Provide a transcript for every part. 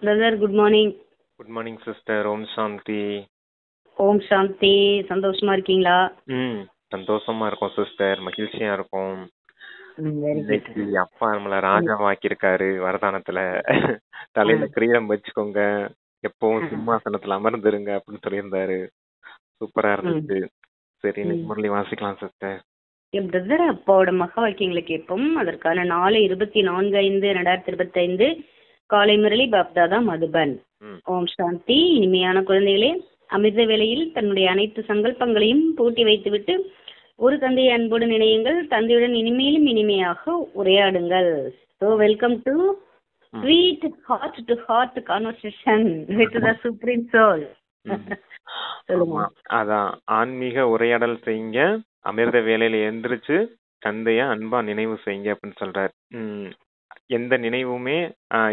Brother good morning. Good morning sister. Om Shanti. Om Shanti. சந்தோஷமா இருக்கீங்களா? சந்தோஷமா இருக்கோம் சிஸ்டர், மகிழ்ச்சியா இருக்கும். Very good. இன்னைக்கு அப்பா நம்மள ராஜாவாக்கியிருக்காரு வரதானத்துல. தலையில கிரீடம் வச்சுக்கோங்க, எப்பவும் சிம்மாசனத்துல அமர்ந்துருங்க அப்படின்னு சொல்லியிருந்தாரு. சூப்பரா இருந்துச்சு. சரி, இன்னைக்கு முரளி வாசிக்கலாம் சிஸ்டர். என் பிரதர் அப்பாவோட மகா வாக்கியங்களை கேட்போம். அதற்கான நாள் 24/5/2025 காலை முரளி பாப்தாதா மதுபன். ஓம் சாந்தி. இனிமையான குழந்தைகளே, அமிர்த வேளையில் தன்னுடைய அனைத்து சங்கல்பங்களையும் பூட்டி வைத்துவிட்டு ஒரு தந்தையை அன்போடு நினையுங்கள். தந்தையுடன் இனிமையிலும் இனிமையாக உரையாடுங்கள். So welcome to sweet heart to heart conversation with the supreme soul. அதான் ஆன்மீக உரையாடல் செய்யுங்க, அமிர்த வேலையில எந்திரிச்சு தந்தைய அன்பா நினைவு செய்யுங்க அப்படின்னு சொல்றாரு. எந்த நினைவுமே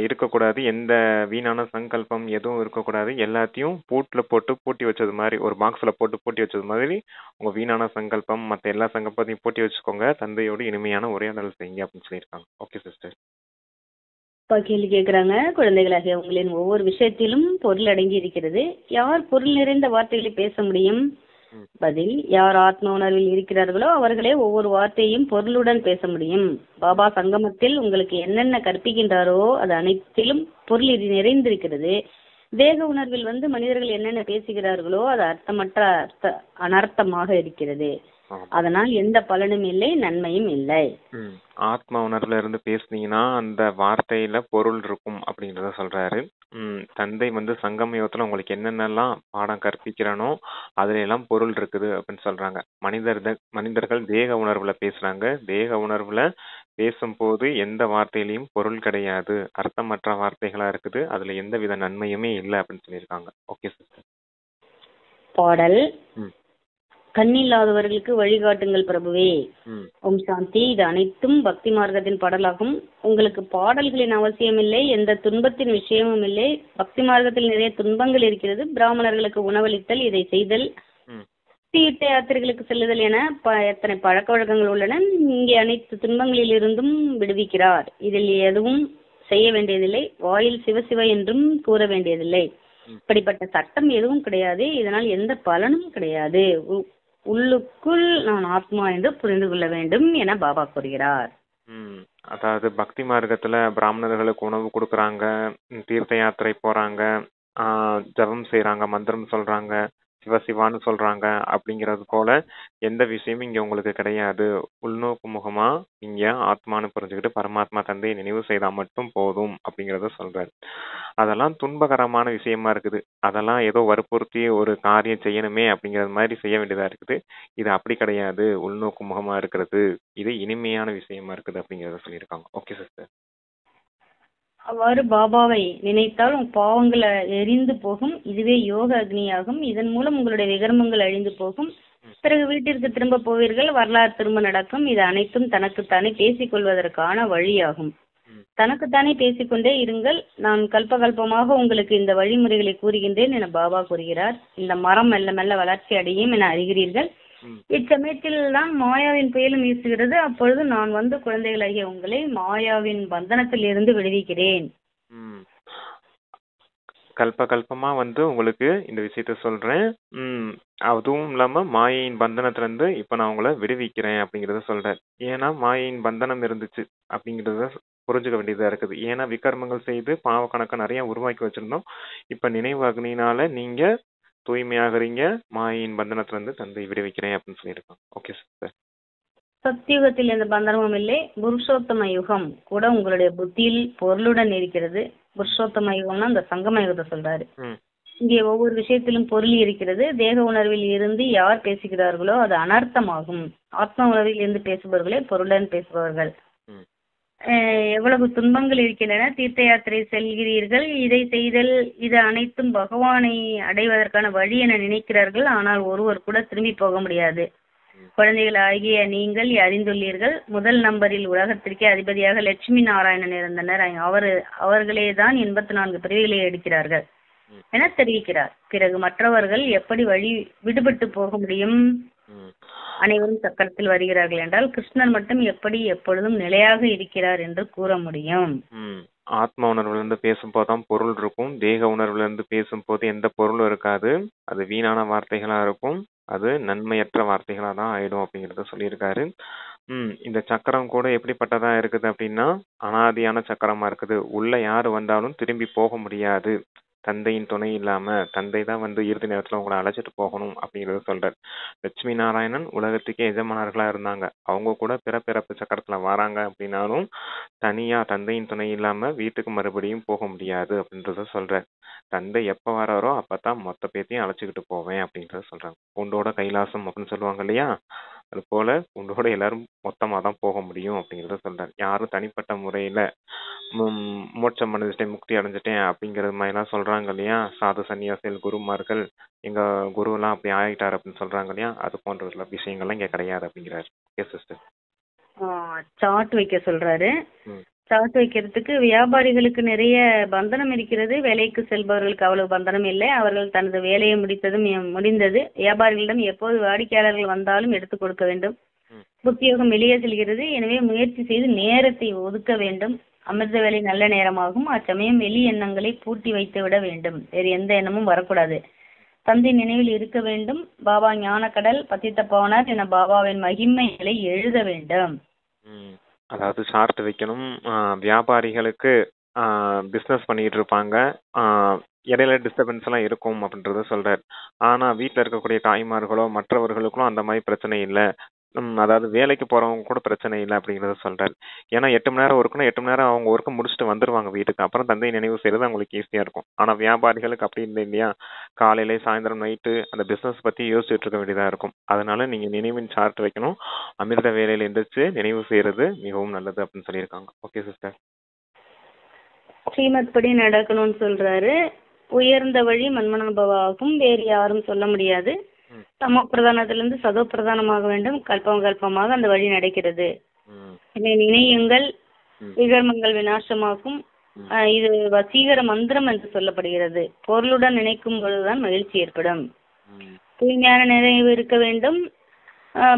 இருக்கக்கூடாது, எந்த வீணான சங்கல்பம் எதுவும் இருக்கக்கூடாது. எல்லாத்தையும் பூட்டில் போட்டு பூட்டி வச்சது மாதிரி, ஒரு பாக்ஸில் போட்டு பூட்டி வச்சது மாதிரி உங்க வீணான சங்கல்பம் மற்ற எல்லா சங்கல்பத்தையும் பூட்டி வச்சுக்கோங்க. தந்தையோடு இனிமையான உரையாடல் செய்யுங்க அப்படின்னு சொல்லியிருக்காங்க. Okay sister. கேள்வி கேட்கிறாங்க. குழந்தைகளாகிய உங்களின் ஒவ்வொரு விஷயத்திலும் பொருள் அடங்கி இருக்கிறது. யார் பொருள் நிறைந்த வார்த்தைகளை பேச முடியும்? பதில், யார் ஆத்ம உணர்வில் இருக்கிறார்களோ அவர்களே ஒவ்வொரு வார்த்தையும் பொருளுடன் பேச முடியும். பாபா சங்கமத்தில் உங்களுக்கு என்னென்ன கற்பிக்கின்றாரோ அது அனைத்திலும் பொருள் நிறைந்திருக்கிறது. தேக உணர்வில் வந்து மனிதர்கள் என்னென்ன பேசுகிறார்களோ அது அர்த்தமற்ற அனர்த்தமாக இருக்கிறது. அதனால் எந்த பலனும் இல்லை, நன்மையும் இல்லை. ஆத்ம உணர்வுல இருந்து பேசுனீங்கன்னா அந்த வார்த்தையில பொருள் இருக்கும் அப்படின்றத சொல்றாரு. தந்தை வந்து சங்கம யுகத்துல உங்களுக்கு என்னென்னலாம் பாடம் கற்பிக்கிறானோ அதுல எல்லாம் பொருள் இருக்குது அப்படின்னு சொல்றாங்க. மனிதர்கள் தேக உணர்வுல பேசுறாங்க. தேக உணர்வுல பேசும்போது எந்த வார்த்தையிலையும் பொருள் கிடையாது, அர்த்தமற்ற வார்த்தைகளா இருக்குது, அதுல எந்த வித நன்மையுமே இல்லை அப்படின்னு சொல்லியிருக்காங்க. Okay sister. பாடல். கண்ணில்லாதவர்களுக்கு வழிகாட்டுங்கள் பிரபுவே. ஓம் சாந்தி. இது அனைத்தும் பக்தி மார்க்கத்தின் பாடலாகும். உங்களுக்கு பாடல்களின் அவசியமில்லை, எந்த துன்பத்தின் விஷயமும் இல்லை. பக்தி மார்க்கத்தில் நிறைய துன்பங்கள் இருக்கிறது. பிராமணர்களுக்கு உணவளித்தல், இதை செய்தல், தீர்த்த யாத்திரைகளுக்கு செல்லுதல் என எத்தனை பழக்க வழக்கங்கள் உள்ளன. இங்கே அனைத்து துன்பங்களில் இருந்தும் விடுவிக்கிறார். இதில் எதுவும் செய்ய வேண்டியதில்லை. வாயில் சிவசிவ என்றும் கூற வேண்டியதில்லை. இப்படிப்பட்ட சட்டம் எதுவும் கிடையாது. இதனால் எந்த பலனும் கிடையாது. உள்ளுக்குள் நான் ஆத்மா என்று புரிந்து கொள்ள வேண்டும் என பாபா கூறுகிறார். அதாவது பக்தி மார்க்கத்துல பிராமணர்களுக்கு உணவு கொடுக்கறாங்க, தீர்த்த யாத்திரை போறாங்க, ஜபம் செய்யறாங்க, மந்திரம் சொல்றாங்க, சிவசிவான்னு சொல்றாங்க. அப்படிங்கிறது போல எந்த விஷயமும் இங்க உங்களுக்கு கிடையாது. உள்நோக்கு முகமா இங்க ஆத்மானு புரிஞ்சுக்கிட்டு பரமாத்மா தந்தையை நினைவு செய்தா மட்டும் போதும் அப்படிங்கறத சொல்றாரு. அதெல்லாம் துன்பகரமான விஷயமா இருக்குது. அதெல்லாம் ஏதோ வற்புறுத்தி ஒரு காரியம் செய்யணுமே அப்படிங்கறது மாதிரி செய்ய வேண்டியதா இருக்குது. இது அப்படி கிடையாது. உள்நோக்கு முகமா இருக்கிறது இது இனிமையான விஷயமா இருக்குது அப்படிங்கறத சொல்லியிருக்காங்க. Okay sister. அவ்வாறு பாபாவை நினைத்தால் உன் பாவங்கள் எரிந்து போகும். இதுவே யோக அக்னியாகும். இதன் மூலம் உங்களுடைய விகர்மங்கள் அழிந்து போகும். பிறகு வீட்டிற்கு திரும்ப போவீர்கள். வரலாறு திரும்ப நடக்கும். இது அனைத்தும் தனக்குத்தானே பேசிக்கொள்வதற்கான வழியாகும். தனக்குத்தானே பேசிக்கொண்டே இருங்கள். நான் கல்பகல்பமாக உங்களுக்கு இந்த வழிமுறைகளை கூறுகின்றேன் என பாபா கூறுகிறார். இந்த மரம் மெல்ல மெல்ல வளர்ச்சி அடையும் என அறிகிறீர்கள். இச்சமயத்தில் தான் மாயாவின் புயலும் வீசுகிறது. அப்பொழுது நான் வந்து குழந்தைகளாகிய உங்களை மாயாவின் பந்தனத்தில் இருந்து விடுவிக்கிறேன். கல்பமா வந்து உங்களுக்கு இந்த விஷயத்த சொல்றேன். அதுவும் இல்லாம மாயையின் பந்தனத்துல இருந்து இப்ப நான் உங்களை விடுவிக்கிறேன் அப்படிங்கறத சொல்றேன். ஏன்னா மாயையின் பந்தனம் இருந்துச்சு அப்படிங்கறத புரிஞ்சுக்க வேண்டியதா இருக்குது. ஏன்னா விகர்மங்கள் செய்து பாவ கணக்கை நிறைய உருவாக்கி வச்சிருந்தோம். இப்ப நினைவு அக்னினால நீங்க தூய்மையாகிறீங்க. மாயின் பந்தனத்துல இருந்து தந்தை விடுவிக்கிறேன் அப்படின்னு சொல்லியிருக்காங்க. Okay sir. சத்தியுகத்தில் எந்த பந்தனமும் இல்லை. புருஷோத்தம யுகம் கூட உங்களுடைய புத்தியில் பொருளுடன் இருக்கிறது. புருஷோத்தம யுகம்னா அந்த சங்கம யுகத்தை சொல்றாரு. இங்கே ஒவ்வொரு விஷயத்திலும் பொருள் இருக்கிறது. தேக உணர்வில் இருந்து யார் பேசுகிறார்களோ அது அனர்த்தமாகும். ஆத்ம உணர்வில் இருந்து பேசுபவர்களே பொருளுடன் பேசுபவர்கள். எவ்வளவு துன்பங்கள் இருக்கின்றன. தீர்த்த யாத்திரை செல்கிறீர்கள், இதை செய்தல், இது அனைத்தும் பகவானை அடைவதற்கான வழி என நினைக்கிறார்கள். ஆனால் ஒருவர் கூட திரும்பி போக முடியாது. குழந்தைகள் ஆகிய நீங்கள் அறிந்துள்ளீர்கள். முதல் நம்பரில் உலகத்திற்கே அதிபதியாக லட்சுமி நாராயணன் இருந்தனர். அவர்களே தான் 84 பிறவிகளை எடுக்கிறார்கள் என தெரிவிக்கிறார். பிறகு மற்றவர்கள் எப்படி வழி விடுபட்டு போக முடியும்? அனைவரும் சக்கரத்தில் வருகிறார்கள் என்றால் கிருஷ்ணர் மட்டும் எப்படி எப்பொழுதும் நிலையாக இருக்கிறார் என்று கூற முடியும். ஆத்ம உணர்வுல இருந்து பேசும்போது தான் பொருள் இருக்கும். தேக உணர்வுல இருந்து பேசும்போது எந்த பொருளும் இருக்காது. அது வீணான வார்த்தைகளா இருக்கும். அது நன்மையற்ற வார்த்தைகளா தான் ஆயிடும் அப்படிங்கறத சொல்லியிருக்காரு. இந்த சக்கரம் கூட எப்படிப்பட்டதா இருக்குது அப்படின்னா, அனாதியான சக்கரமா இருக்குது. உள்ள யாரு வந்தாலும் திரும்பி போக முடியாது. தந்தையின் துணை இல்லாம, தந்தை தான் வந்து இறுதி நேரத்துல உங்களை அழைச்சிட்டு போகணும் அப்படிங்கறத சொல்றாரு. லட்சுமி நாராயணன் உலகத்துக்கே எஜமானர்களா இருந்தாங்க. அவங்க கூட பிறப்பிறப்பு சக்கரத்துல வராங்க அப்படின்னாலும் தனியா தந்தையின் துணை இல்லாம வீட்டுக்கு மறுபடியும் போக முடியாது அப்படின்றத சொல்றாரு. தந்தை எப்ப வராரோ அப்பதான் மொத்த பேத்தையும் அழைச்சுக்கிட்டு போவேன் அப்படின்றத சொல்றாங்க. பூண்டோட கைலாசம் அப்படின்னு சொல்லுவாங்க இல்லையா, அது போல பூண்டோட எல்லாரும் மொத்தமா தான் போக முடியும் அப்படிங்கறத சொல்றாரு. யாரும் தனிப்பட்ட முறையில மோட்சம் அடைஞ்சிட்டேன், முக்தி அடைஞ்சிட்டேன் அப்படிங்கறது மாதிரி எல்லாம் சொல்றாங்க இல்லையா, சாது சன்னியாசிகள் குருமார்கள் எங்க குரு எல்லாம் அப்படி ஆயிட்டாரு அப்படின்னு சொல்றாங்க இல்லையா, அது போன்ற விஷயங்கள்லாம் இங்க கிடையாது அப்படிங்கிறாரு. Okay sister. சார்ட் வைக்க சொல்றாரு. சார்ட் வைக்கிறதுக்கு வியாபாரிகளுக்கு நிறைய பந்தனம் இருக்கிறது, வேலைக்கு செல்பவர்களுக்கு அவ்வளவு பந்தனம் இல்லை. அவர்கள் தனது வேலையை முடிந்தது. வியாபாரிகளிடம் எப்போது வாடிக்கையாளர்கள் வந்தாலும் எடுத்துக் கொடுக்க வேண்டும். புத்தியோகம் வெளியே செல்கிறது, எனவே முயற்சி செய்து நேரத்தை ஒதுக்க வேண்டும். அமிர்த வேலை நல்ல நேரமாகும். அச்சமயம் வெளி எண்ணங்களை பூட்டி வைத்து விட வேண்டும். வேறு எந்த எண்ணமும் வரக்கூடாது. தந்தை நினைவில் இருக்க வேண்டும். பாபா ஞானக்கடல் பத்தித்த பாவனார் என பாபாவின் மகிமைகளை எழுத வேண்டும். அதாவது சார்ட் வைக்கணும். வியாபாரிகளுக்கு பிஸ்னஸ் பண்ணிட்டு இருப்பாங்க, இடையில டிஸ்டர்பன்ஸ் எல்லாம் இருக்கும் அப்படின்றத சொல்றாரு. ஆனா வீட்டில் இருக்கக்கூடிய தாய்மார்களோ மற்றவர்களுக்கும் அந்த மாதிரி பிரச்சனை இல்லை. அதாவது வேலைக்கு போறவங்க கூட பிரச்சனை இல்லை அப்படிங்கறத சொல்றாரு. ஏன்னா 8 மணி நேரம் ஒர்க்குன்னா 8 மணி நேரம் அவங்க ஒர்க்கை முடிச்சுட்டு வந்துருவாங்க வீட்டுக்கு. அப்புறம் தந்தை நினைவு செய்யறது அவங்களுக்கு ஈஸியா இருக்கும். ஆனா வியாபாரிகளுக்கு அப்படி இல்லை இல்லையா, காலையில சாயந்தரம் நைட்டு அந்த பிசினஸ் பத்தி யோசிச்சுட்டு இருக்க வேண்டியதா இருக்கும். அதனால நீங்க நினைவின் சார்ட் வைக்கணும். அமிர்த வேலையில எந்திரிச்சு நினைவு செய்யறது மிகவும் நல்லது அப்படின்னு சொல்லியிருக்காங்க. Okay sister. ஸ்ரீமத் படி நடக்கணும்னு சொல்றாரு. உயர்ந்த வழி மன்மனாபவாகும், வேறு யாரும் சொல்ல முடியாது. சம பிரதானத்திலிருந்து சதோ பிரதானமாக வேண்டும். கல்பம் கல்பமாக அந்த வழி நடக்கிறது. நினையுங்கள், விகர்மங்கள் விநாசமாக்கும். இது வசீகர மந்திரம் என்று சொல்லப்படுகிறது. பொருளுடன் நினைக்கும் பொழுதுதான் மகிழ்ச்சி ஏற்படும். தூய்மையான நிறைவு இருக்க வேண்டும்.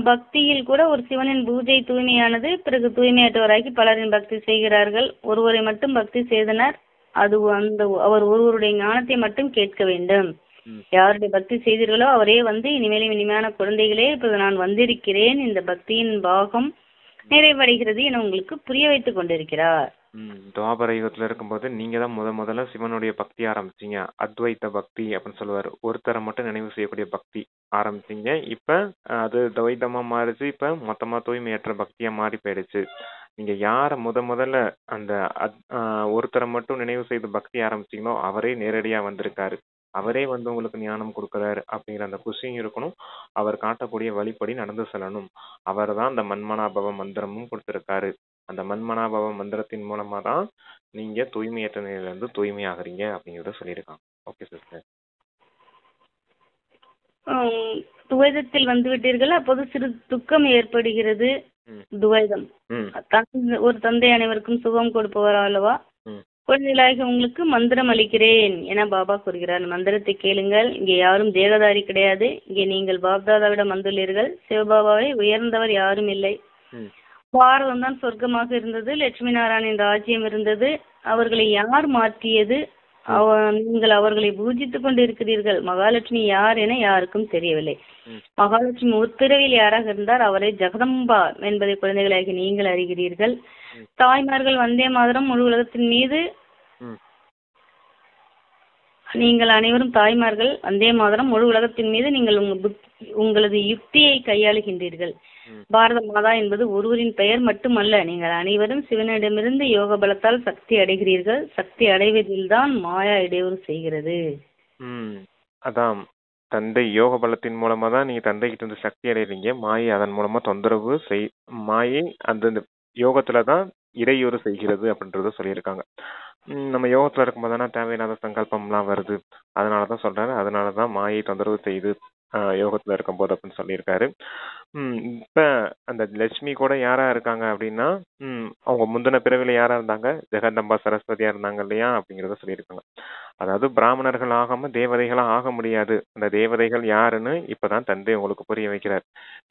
பக்தியில் கூட ஒரு சிவனின் பூஜை தூய்மையானது. பிறகு தூய்மையற்றவராகி பலரின் பக்தி செய்கிறார்கள். ஒருவரை மட்டும் பக்தி செய்தனர். அது அவர் ஒருவருடைய ஞானத்தை மட்டும் கேட்க வேண்டும். யாருடைய பக்தி செய்தீர்களோ அவரே வந்து இனிமேலும் இனிமையான குழந்தைகளே, இப்போது நான் வந்திருக்கிறேன், இந்த பக்தியின் பாகம் நிறைவடைகிறது என உங்களுக்கு புரிய வைத்துக் கொண்டிருக்கிறார். துவாபர யுகத்துல இருக்கும்போது நீங்க தான் முதல்ல சிவனுடைய பக்தி ஆரம்பிச்சீங்க. அத்வைத்த பக்தி அப்படின்னு சொல்லுவாரு. ஒருத்தரை மட்டும் நினைவு செய்யக்கூடிய பக்தி ஆரம்பிச்சீங்க. இப்ப அது துவைத்தமா மாறிச்சு. இப்ப மொத்தமா தூய்மையற்ற பக்தியா மாறி போயிடுச்சு. நீங்க யார முதல்ல அந்த ஒருத்தரை மட்டும் நினைவு செய்து பக்தி ஆரம்பிச்சீங்களோ அவரே நேரடியா வந்திருக்காரு. அவரே வந்து உங்களுக்கு ஞானம் கொடுக்கிறாரு அப்படிங்கிற அந்த குஷியும் இருக்கணும். அவர் காட்டக்கூடிய வழிப்படி நடந்து செல்லணும். அவர் தான் அந்த மன்மனாபவ மந்திரமும் கொடுத்திருக்காரு. அந்த மன்மனாபவ மந்திரத்தின் மூலமா தான் நீங்க தூய்மையற்ற நிலையில இருந்து தூய்மையாகிறீங்க அப்படிங்கறத சொல்லியிருக்காங்க. Okay sister. துவைதத்தில் வந்து விட்டீர்கள், அப்போது சிறு துக்கம் ஏற்படுகிறது. துவைதம் ஒரு தந்தை அனைவருக்கும் சுகம் கொடுப்பவர் அல்லவா. குழந்தைகளாக உங்களுக்கு மந்திரம் அளிக்கிறேன் என பாபா கூறுகிறார். மந்திரத்தை கேளுங்கள். இங்கே யாரும் தேகதாரி கிடையாது. இங்கே நீங்கள் பாப்தாதாவிடம் வந்துள்ளீர்கள். சிவபாபாவை உயர்ந்தவர் யாரும் இல்லை. பாரதம் தான் சொர்க்கமாக இருந்தது. லட்சுமி நாராயணின் ராஜ்யம் இருந்தது. அவர்களை யார் மாற்றியது? நீங்கள் அவர்களை பூஜித்துக் கொண்டு இருக்கிறீர்கள். மகாலட்சுமி யார் என யாருக்கும் தெரியவில்லை. மகாலட்சுமி உத்திரவில் யாராக இருந்தார், அவரை ஜெகதம்பா என்பதை குழந்தைகளாகி நீங்கள் அறிகிறீர்கள். தாய்மார்கள் வந்தே மாதரம் முழு உலகத்தின் மீது, நீங்கள் அனைவரும் தாய்மார்கள் வந்தே மாதரம் முழு உலகத்தின் மீது நீங்கள் உங்களது யுக்தியை கையாளுகின்றீர்கள். பாரத மாதா என்பது ஒருவரின் பெயர் மட்டுமல்ல. நீங்கள் அனைவரும் சிவனிடமிருந்து யோக பலத்தால் சக்தி அடைகிறீர்கள். சக்தி அடைவதில்தான் மாயா இடையூறு செய்கிறது. அதான் தந்தை யோக பலத்தின் மூலமா தான் நீங்க தந்தை கிட்ட இருந்து சக்தி அடைகிறீங்க. மாயை அதன் மூலமா தொந்தரவு மாயை அந்த யோகத்துலதான் இடையூறு செய்கிறது அப்படின்றத சொல்லியிருக்காங்க. நம்ம யோகத்துல இருக்கும்போது தானே தேவையில்லாத சங்கல்பம்லாம் வருது. அதனாலதான் சொல்றாரு, அதனாலதான் மாயை தொந்தரவு செய்து யோகத்துல இருக்கும் போது அப்படின்னு சொல்லியிருக்காரு. இப்ப அந்த லட்சுமி கூட யாரா இருக்காங்க அப்படின்னா, அவங்க முந்தின பிறவில யாரா இருந்தாங்க, ஜெகதம்பா சரஸ்வதியா இருந்தாங்க இல்லையா அப்படிங்கறத சொல்லியிருக்காங்க. அதாவது பிராமணர்கள் ஆகாம தேவதைகளா ஆக முடியாது. அந்த தேவதைகள் யாருன்னு இப்பதான் தந்தை உங்களுக்கு புரிய வைக்கிறார்.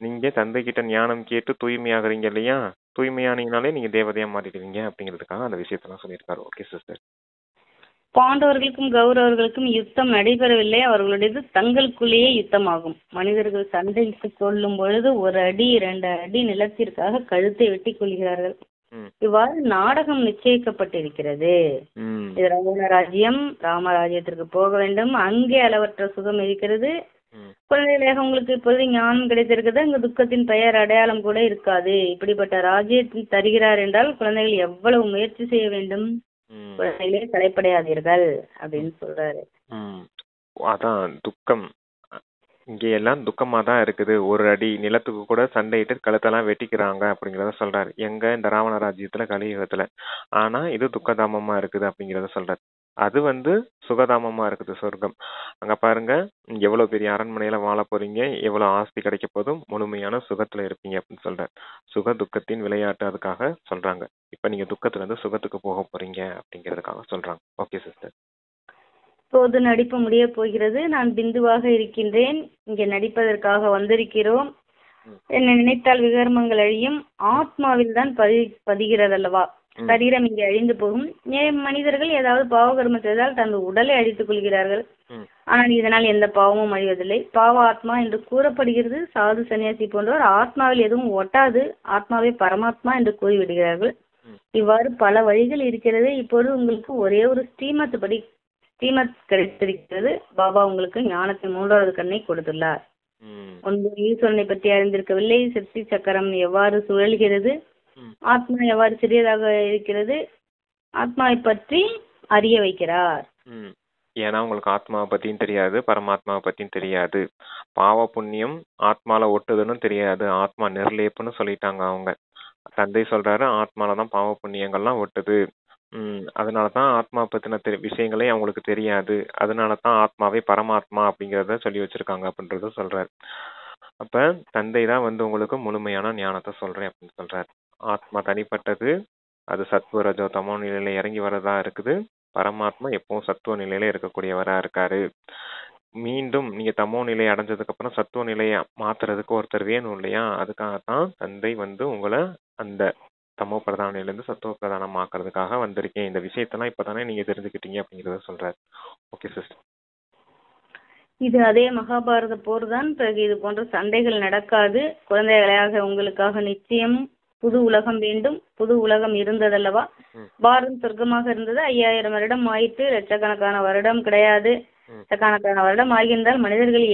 நீங்க தந்தை கிட்ட ஞானம் கேட்டு தூய்மையாகிறீங்க இல்லையா, தூய்மையானீங்கனாலே நீங்க தேவதையா மாறிடுவீங்க அப்படிங்கிறதுக்காக அந்த விஷயத்தெல்லாம் சொல்லியிருக்காரு. Okay sister. பாண்டவர்களுக்கும் கௌரவர்களுக்கும் யுத்தம் நடைபெறவில்லை, அவர்களுடையது தங்களுக்குள்ளேயே யுத்தமாகும். மனிதர்கள் சண்டையிட்டுக் கொள்ளும் பொழுது 1 அடி 2 அடி நிலத்திற்காக கழுத்தை வெட்டிக் கொள்கிறார்கள். இவ்வாறு நாடகம் நிச்சயிக்கப்பட்டிருக்கிறது. இது ராவணராஜ்யம், ராமராஜ்யத்திற்கு போக வேண்டும், அங்கே அளவற்ற சுகம் இருக்கிறது. குழந்தைகளாக உங்களுக்கு இப்பொழுது ஞானம் கிடைத்திருக்கிறது, அங்கு துக்கத்தின் பெயர் அடையாளம் கூட இருக்காது. இப்படிப்பட்ட ராஜ்யத்தை தருகிறார் என்றால் குழந்தைகள் எவ்வளவு முயற்சி செய்ய வேண்டும், குழந்தைகளே கலைப்படையாதீர்கள் அப்படின்னு சொல்றாரு. அதான் துக்கம் இங்க எல்லாம் துக்கமா தான் இருக்குது. 1 அடி நிலத்துக்கு கூட சண்டையிட்டு கழுத்தெல்லாம் வெட்டிக்கிறாங்க அப்படிங்கிறத சொல்றாரு. எங்க இந்த ராவண ராஜ்யத்துல கலியுகத்துல. ஆனா இது துக்கதாமமா இருக்குது அப்படிங்கிறத சொல்றாரு. அது சுகதாமமா இருக்குது சொர்க்கம். அங்க பாருங்க எவ்வளவு பெரிய அரண்மனையில வாழ போறீங்க, எவ்வளவு ஆஸ்தி கிடைக்க போதும், முழுமையான சுகத்துல இருப்பீங்க அப்படின்னு சொல்றாரு. சுக துக்கத்தின் விளையாட்டு அதுக்காக சொல்றாங்க. இப்ப நீங்க துக்கத்துல இருந்து சுகத்துக்கு போக போறீங்க அப்படிங்கிறதுக்காக சொல்றாங்க. Okay sister. இப்போது நடிப்பு முடிய போகிறது. நான் பிந்துவாக இருக்கின்றேன். இங்கே நடிப்பதற்காக வந்திருக்கிறோம். என்னை நினைத்தால் விகர்மங்கள் அழியும். ஆத்மாவில் தான் பதிகிறதல்லவா. சரீரம் இங்கே அழிந்து போகும். மனிதர்கள் ஏதாவது பாவகர்மம் செய்தால் தனது உடலை அழித்துக் கொள்கிறார்கள். ஆனால் இதனால் எந்த பாவமும் அழிவதில்லை. பாவ ஆத்மா என்று கூறப்படுகிறது. சாது சன்னியாசி போன்றவர் ஆத்மாவில் எதுவும் ஒட்டாது, ஆத்மாவே பரமாத்மா என்று கூறிவிடுகிறார்கள். இவ்வாறு பல வழிகள் இருக்கிறது. இப்போது உங்களுக்கு ஒரே ஒரு ஸ்ரீமத் கிடைத்திருக்கிறது. பாபா உங்களுக்கு ஞானத்தின் 3வது கண்ணை கொடுத்துள்ளார். முன்பு ஈஸ்வரனை பற்றி அறிந்திருக்கவில்லை. சக்தி சக்கரம் எவ்வாறு சுழல்கிறது, ஆத்மா எவ்வாறு சிறியதாக இருக்கிறது, ஆத்மாவை பற்றி அறிய வைக்கிறார். ஏன்னா உங்களுக்கு ஆத்மாவை பத்தியும் தெரியாது, பரமாத்மாவை பத்தியும் தெரியாது. பாவ புண்ணியம் ஆத்மால ஒட்டுதுன்னு தெரியாது. ஆத்மா நிர்லேப்புன்னு சொல்லிட்டாங்க அவங்க. தந்தை சொல்றாரு ஆத்மாலதான் பாவ புண்ணியங்கள்லாம் ஒட்டுது. அதனாலதான் ஆத்மா பத்தின விஷயங்களே அவங்களுக்கு தெரியாது. அதனாலதான் ஆத்மாவே பரமாத்மா அப்படிங்கறத சொல்லி வச்சிருக்காங்க அப்படின்றத சொல்றாரு. அப்ப தந்தை தான் உங்களுக்கு முழுமையான ஞானத்தை சொல்றேன் அப்படின்னு சொல்றாரு. ஆத்மா தனிப்பட்டது, அது சத்துவ ரஜோ தமோ நிலையில இறங்கி வரதா இருக்குது. பரமாத்மா எப்பவும் சத்துவ நிலையில இருக்கக்கூடியவரா இருக்காரு. மீண்டும் நீங்க தமோ நிலையை அடைஞ்சதுக்கு அப்புறம் சத்துவ நிலையை மாத்துறதுக்கு ஒருத்தர் வேணும் இல்லையா. அதுக்காகத்தான் தந்தை உங்களை அந்த தமோ பிரதான நிலையிலிருந்து சத்துவ பிரதானம் ஆக்குறதுக்காக வந்திருக்கேன். இந்த விஷயத்தெல்லாம் இப்பதானே நீங்க தெரிஞ்சுக்கிட்டீங்க அப்படிங்கறத சொல்றாரு. Okay sister. இது அதே மகாபாரத போர் தான். பிறகு இது போன்ற சண்டைகள் நடக்காது. குழந்தைகளாக உங்களுக்காக நிச்சயம் புது உலகம் வேண்டும். புது உலகம் இருந்ததல்லவா. பாரதம் சொர்க்கமாக இருந்தது. 5000 வருடம் ஆயிட்டு. லட்சக்கணக்கான வருடம் கிடையாது. லட்சக்கணக்கான வருடம் ஆகியிருந்தால் மனிதர்களை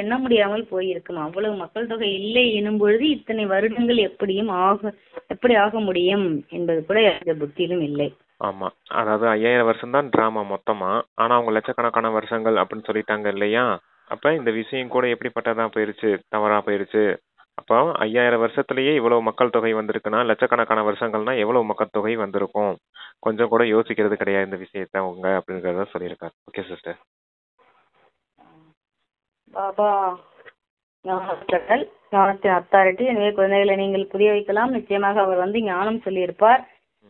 எண்ண முடியாமல் போயிருக்கும். அவ்வளவு மக்கள் தொகை இல்லை எனும் பொழுது இத்தனை வருடங்கள் எப்படி ஆக முடியும் என்பது கூட எந்த புத்தியிலும் இல்லை. ஆமா, அதாவது 5000 வருஷம் தான் டிராமா மொத்தமா. ஆனா அவங்க லட்சக்கணக்கான வருஷங்கள் அப்படின்னு சொல்லிட்டாங்க இல்லையா. அப்ப இந்த விஷயம் கூட எப்படிப்பட்டதா போயிருச்சு, தவறா போயிருச்சு. அப்போ 5000 வருஷத்துலயே இவ்வளவு மக்கள் தொகை வந்திருக்குன்னா லட்சக்கணக்கான வருஷங்கள்னா எவ்வளவு மக்கள் தொகை வந்திருக்கும். கொஞ்சம் கூட யோசிக்கிறது கிடையாது இந்த விஷயத்த அவங்க அப்படிங்கறத சொல்லியிருக்காரு. Okay sister. பாபா ஞானத்தின் அத்தாரிட்டி. எனவே குழந்தைகளை நீங்கள் புரிய வைக்கலாம். நிச்சயமாக அவர் ஞானம் சொல்லியிருப்பார்.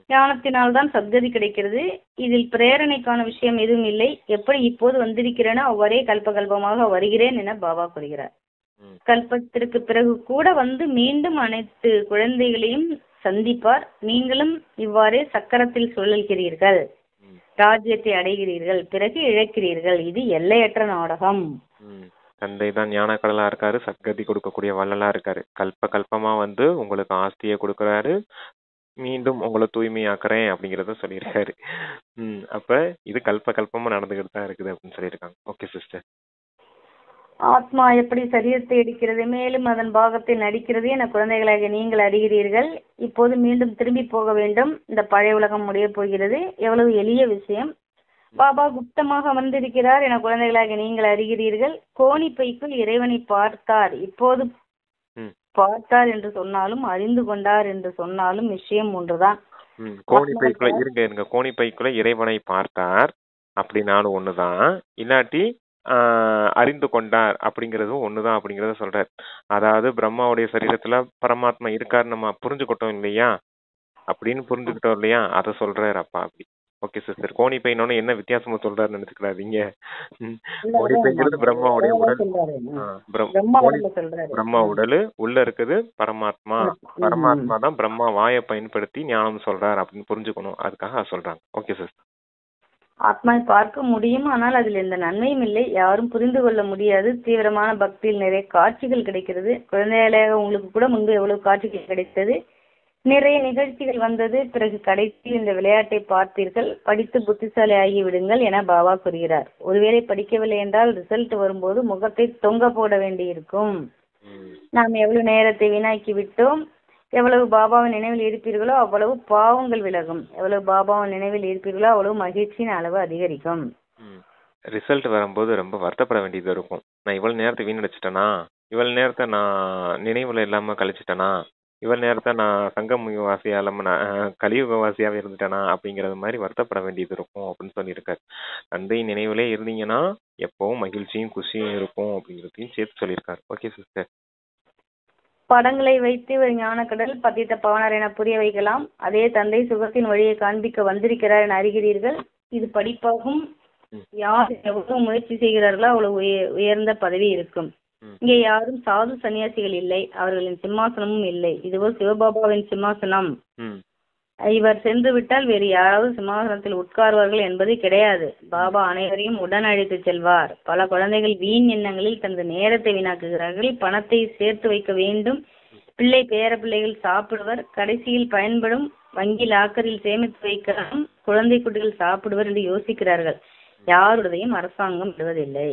ஞானத்தினால் தான் சத்கதி கிடைக்கிறது. இதில் பிரேரணைக்கான விஷயம் எதுவும் இல்லை. எப்படி இப்போது வந்திருக்கிறேனோ அவ்வரே கல்பகல்பமாக வருகிறேன் என பாபா கூறுகிறார். கல்பத்திற்கு பிறகு கூட மீண்டும் அனைத்து குழந்தைகளையும் சந்திப்பார். நீங்களும் இவ்வாறே சக்கரத்தில் சுழல்கிறீர்கள், ராஜ்யத்தை அடைகிறீர்கள், பிறகு இழக்கிறீர்கள். இது எல்லையற்ற நாடகம். தந்தை தான் ஞான கடலா இருக்காரு, சத்கதி கொடுக்கக்கூடிய வள்ளலா இருக்காரு. கல்பமா உங்களுக்கு ஆஸ்தியை கொடுக்கறாரு, மீண்டும் உங்களை தூய்மையாக்குறேன் அப்படிங்கறத சொல்லியிருக்காரு. அப்ப இது கல்பமா நடந்துகிட்டு தான் இருக்குது அப்படின்னு சொல்லியிருக்காங்க. Okay sister. ஆத்மா எப்படி சரீரத்தை எடுக்கிறது, மேலும் அதன் பாகத்தை நடிக்கிறது என குழந்தைகளாக நீங்கள் அறிகிறீர்கள். இப்போது மீண்டும் திரும்பி போக வேண்டும். இந்த பழைய உலகம் முடிய போகிறது. எவ்வளவு எளிய விஷயம். பாபா குப்தமாக வந்திருக்கிறார் என குழந்தைகளாக நீங்கள் அறிகிறீர்கள். கோணி பைக்குள் இறைவனை பார்த்தார். இப்போது பார்த்தார் என்று சொன்னாலும் அறிந்து கொண்டார் என்று சொன்னாலும் விஷயம் ஒன்றுதான். கோணி பைக்குள்ள இறைவனை பார்த்தார் அப்படின்னாலும் ஒண்ணுதான், இல்லாட்டி அறிந்து கொண்டார் அப்படிங்கறதும் ஒண்ணுதான் அப்படிங்கறத சொல்றார். அதாவது பிரம்மாவுடைய சரீரத்துல பரமாத்மா இருக்காரு நம்ம புரிஞ்சுக்கிட்டோம் இல்லையா, அப்படின்னு புரிஞ்சுக்கிட்டோம் இல்லையா, அத சொல்றாரு அப்பா. அப்படி ஓகே சிஸ்டர். கோணி பையனோட என்ன வித்தியாசமா சொல்றாருன்னு நினைச்சுக்கிறாதீங்க. இல்ல கோணி அதான் பைங்கிறது பிரம்மாவுடைய அதான் உடல். சொல்றாரு. பிரம்மா பிரம்மா உடம்ப சொல்றாரு. பிரம்மா உடல், உள்ள இருக்குது பரமாத்மா. பரமாத்மா தான் பிரம்மா வாயை பயன்படுத்தி ஞானம் சொல்றார் அப்படின்னு புரிஞ்சுக்கணும். அதுக்காக சொல்றாங்க. Okay sister. ஆத்மாவை பார்க்க முடியும், ஆனால் அதில் எந்த நன்மையும் இல்லை, யாரும் புரிந்து கொள்ள முடியாது. தீவிரமான பக்தியில் நிறைய காட்சிகள் கிடைக்கிறது. குழந்தைகளாக உங்களுக்கு கூட முன்பு எவ்வளவு காட்சிகள் கிடைத்தது, நிறைய நிகழ்ச்சிகள் வந்தது. பிறகு கடைசியில் இந்த விளையாட்டை பார்த்தீர்கள், படித்து புத்திசாலி ஆகி விடுங்கள் என பாபா கூறுகிறார். ஒருவேளை படிக்கவில்லை என்றால் ரிசல்ட் வரும்போது முகத்தை தொங்க போட வேண்டியிருக்கும். நாம் எவ்வளவு நேரத்தை வீணாக்கி விட்டோம். எவ்வளவு பாபாவின் நினைவில் இருப்பீர்களோ அவ்வளவு பாவங்கள் விலகும். எவ்வளவு பாபாவின் நினைவில் இருப்பீர்களோ அவ்வளவு மகிழ்ச்சியின் அளவு அதிகரிக்கும். ரிசல்ட் வரும்போது ரொம்ப வருத்தப்பட வேண்டியது இருக்கும். நான் இவ்வளவு நேரத்தை வீணடிச்சிட்டேனா, இவ்வளவு நேரத்தை நான் நினைவுல இல்லாம கழிச்சிட்டேனா, இவ்வளவு நேரத்தை நான் சங்கமுக வாசியா இல்லாம நான் கலியுக வாசியாவே இருந்துட்டேனா அப்படிங்கறது மாதிரி வருத்தப்பட வேண்டியது இருக்கும் அப்படின்னு சொல்லியிருக்காரு. தந்தை நினைவுலே இருந்தீங்கன்னா எப்பவும் மகிழ்ச்சியும் குஷியும் இருக்கும் அப்படிங்கிறதையும் சேர்த்து சொல்லியிருக்காரு. Okay sister. படங்களை வைத்து ஒரு ஞானக்கடல் பதித்த பவனர் என புரிய வைக்கலாம். அதே தந்தை சுகத்தின் வழியை காண்பிக்க வந்திருக்கிறார் என அறிகிறீர்கள். இது படிப்பாகும். யார் எவ்வளவு முயற்சி செய்கிறார்களோ அவ்வளவு உயர்ந்த பதவி இருக்கும். இங்கே யாரும் சாது சன்னியாசிகள் இல்லை, அவர்களின் சிம்மாசனமும் இல்லை. இதுவோ சிவபாபாவின் சிம்மாசனம். இவர் சென்று விட்டால் வேறு யாராவது சிம்மாசனத்தில் உட்கார்வார்கள் என்பது கிடையாது. பாபா அனைவரையும் உடன் அழைத்து செல்வார். பல குழந்தைகள் வீண் எண்ணங்களில் தனது நேரத்தை வீணாக்குகிறார்கள். பணத்தை சேர்த்து வைக்க வேண்டும், பிள்ளை பேர பிள்ளைகள் சாப்பிடுவர், கடைசியில் பயன்படும் வங்கி லாக்கரில் சேமித்து வைக்கலாம், குழந்தை குட்டிகள் சாப்பிடுவர் என்று யோசிக்கிறார்கள். யாருடையும் அரசாங்கம் விடுவதில்லை.